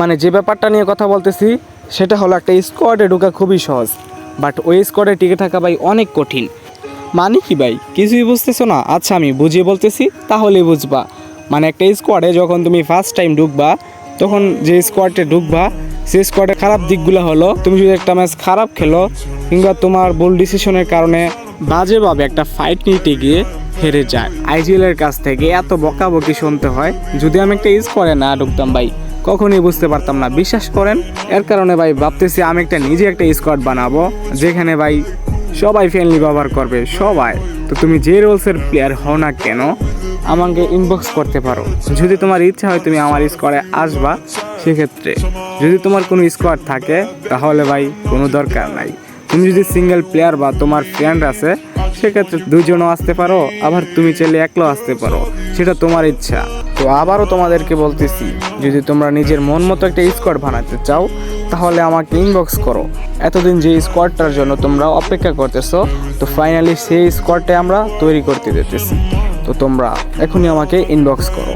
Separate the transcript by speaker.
Speaker 1: মানে যে ব্যাপারটা নিয়ে কথা বলতেছি সেটা হলো একটা স্কোয়াডে ঢোকা খুবই সহজ, বাট ওই স্কোয়াডে টিকে থাকা ভাই অনেক কঠিন। মানে কি ভাই, কিছুই বুঝতেছো না? আচ্ছা আমি বুঝিয়ে বলতেছি তাহলেই বুঝবা। মানে একটা স্কোয়াডে যখন তুমি ফার্স্ট টাইম ঢুকবা, তখন যে স্কোয়াডে ঢুকবা সেই স্কোয়াডে খারাপ দিকগুলো হলো, তুমি যদি একটা ম্যাচ খারাপ খেলো কিংবা তোমার ভুল ডিসিশনের কারণে বাজেভাবে একটা ফাইট নিতে গিয়ে হেরে যায়, আইজিএলের কাছ থেকে এত বকাবকি শুনতে হয়। যদি আমি একটা স্কোয়াডে না ঢুকতাম ভাই, কখনই বুঝতে পারতাম না, বিশ্বাস করেন। এর কারণে ভাই ভাবতেছি আমি একটা নিজে একটা স্কোয়াড বানাবো, যেখানে ভাই সবাই ফ্রেন্ডলি ব্যবহার করবে, সবাই। তো তুমি যে রোলসের প্লেয়ার হও না কেন, আমাকে ইনবক্স করতে পারো। যদি তোমার ইচ্ছা হয় তুমি আমার স্কোয়াডে আসবা, সেক্ষেত্রে যদি তোমার কোনো স্কোয়াড থাকে তাহলে ভাই কোনো দরকার নাই। তুমি যদি সিঙ্গেল প্লেয়ার বা তোমার ফ্রেন্ড আছে, সেক্ষেত্রে দুজনও আসতে পারো, আবার তুমি চাইলে একলাও আসতে পারো, সেটা তোমার ইচ্ছা। তো আবারও তোমাদেরকে বলতেছি, যদি তোমরা নিজের মন মতো একটা স্কোয়াড বানাতে চাও তাহলে আমাকে ইনবক্স করো। এতদিন যে স্কোয়াডটার জন্য তোমরা অপেক্ষা করতেছো, তো ফাইনালি সেই স্কোয়াডটাই আমরা তৈরি করতে দিতেছি। তো তোমরা এখনই আমাকে ইনবক্স করো।